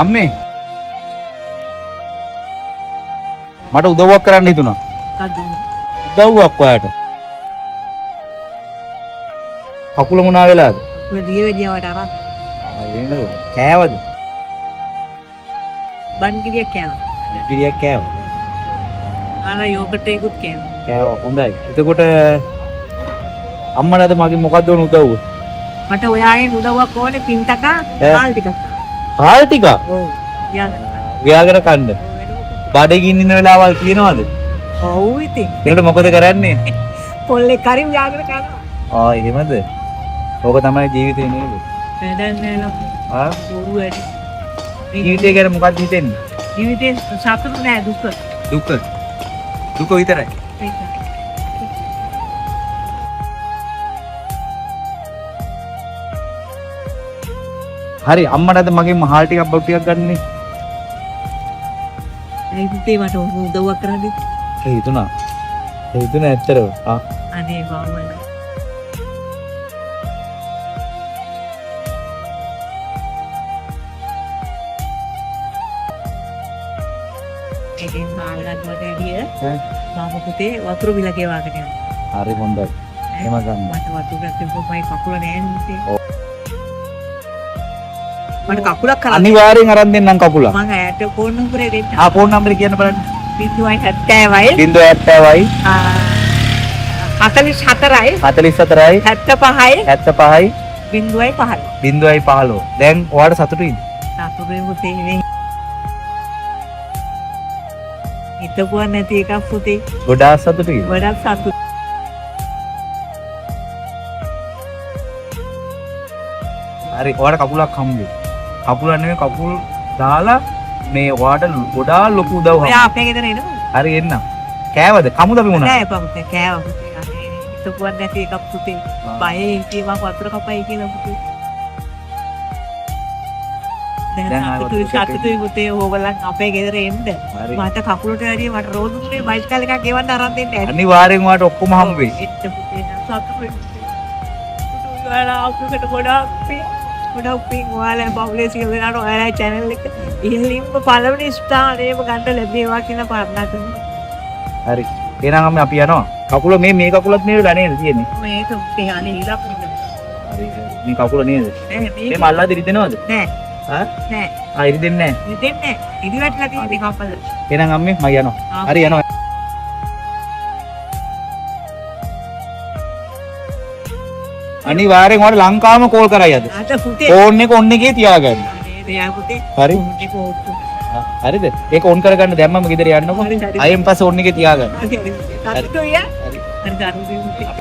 අම්මේ මට උදව්වක් කරන්න හිතුණා. උදව්වක් ඔයාට. කකුල මොනා වෙලාද? ඔය දිය වෙදියාවට අරන් නේද? කෑවද? බන් කිරියක් කෑවා. පිරියක් කෑවා. ආලා යෝගට් එකකුත් කෑවා. කෑවා. හොඳයි. එතකොට අම්මලාද මගේ මොකද්ද උන උදව්ව? මට ඔයාගෙන් උදව්වක් ඕනේ පින්තකා කාල් ටිකක්. කාල් ටික? ඔව්. ව්‍යාගර කන්න. බඩගින්න ඉන්න වෙලාවල් කියනවාද? ඔව් ඉතින්. ඒකට මොකද කරන්නේ? පොල්ලේ කරි ව්‍යාගර කරනවා. ආ එහෙමද? ඕක තමයි ජීවිතේ නේද? වැඩක් නෑ නෝ. ආ බොරු වැඩි. ජීවිතේ ගැන මොකක්ද හිතෙන්නේ? ජීවිතේ සතුට නෑ දුක. දුක. දුක විතරයි. හරි අම්මටද මගේ මහල් ටිකක් බබු ටිකක් ගන්නනේ. ඒ පුතේ මට උදව්වක් කරන්නේ. ඒ හිතුණා. ඒ හිතුණා ඇත්තටම. අනේ බාමන. ඒකෙන් මාළගත් වටේදී මම පුතේ වතුර බිල ගෙවාගෙන යනවා. හරි හොඳයි. එහෙම ගන්න. මට වතුරක් තිබ්බොත් මයි කකුල නෑ නේ. මට කකුලක් කරා. අනිවාර්යෙන් අරන් දෙන්නම් කකුල. මම ඇයට ෆෝන් නම්බරේ දෙන්න. ෆෝන් නම්බරේ කියන්න බලන්න. 070යි 070යි 44යි 44යි 75යි 75යි 0.5. 0.15. දැන් ඔයාලට සතුටුයිද? සතුටුයි පුතේ නේ. හිතපුවා නැති එකක් පුතේ. ගොඩාක් සතුටුයි. ගොඩක් සතුටුයි. හරි ඔයාලට කකුලක් හම්බුනේ. කකුල නෙමෙයි කකුල් දාලා මේ ඔයාලට ගොඩාක් ලොකු උදව්වක්. ඔයා අපේ ගෙදර එනවා. හරි එන්න. කෑවද? කමුද අපි මොනවා? නෑ පුතේ කෑවා පුතේ. අනේ හිතපුවා නැති එකක් පුතේ. බයේ හිතේ මම වතුර කපයි කියලා පුතේ. දැන් සතුටුයි පුතේ ඕගොල්ලන් අපේ ගෙදර එන්න. මට කකුලට වැඩිය මට රෝදුනේ බයිස්කල් එකක් ගෙවන්න අරන් දෙන්න ඇති. අනිවාර්යෙන් ඔයාලට ඔක්කොම හම්බ වෙයි. එච්ච පුතේ සතුටුයි. ඔයාලා අපිට ගොඩක් පින් ඔයාලා බබ්ලේ සියලුනාට ඔයාලා channel එක ඉහළින්ම පළවෙනි ස්ථානයේම ගන්න ලැබේවා කියලා ප්‍රාර්ථනා කරනවා. හරි. එහෙනම් අපි යනවා. කකුල මේ කකුලත් නේද නේද තියෙන්නේ? මේක පුතේ අනේ ඉලක්ක නෙමෙයි. හරි. මේ කකුල නේද? නෑ මේ මල්ලා දිරිදෙනවද? නෑ. හා? නෑ. ඉරිදෙන්නේ නෑ. ඉතින්නේ ඉදිවැටලා තියෙන කපල. එහෙනම් අම්මේ මම යනවා. හරි යනවා. අනිවාර්යෙන් ඔයාලට ලංකාවම කෝල් කරයි අද. අද පුතේ ෆෝන් එක ඔන් එකේ තියාගන්න. නෑ පුතේ. හරි. ඒක ඕක. හරිද? ඒක ඔන් කරගන්න දැම්මම ගෙදර යන්නකො. අයින් පස්සේ ඔන් එකේ තියාගන්න. හරි. හරි. හරි. හරි.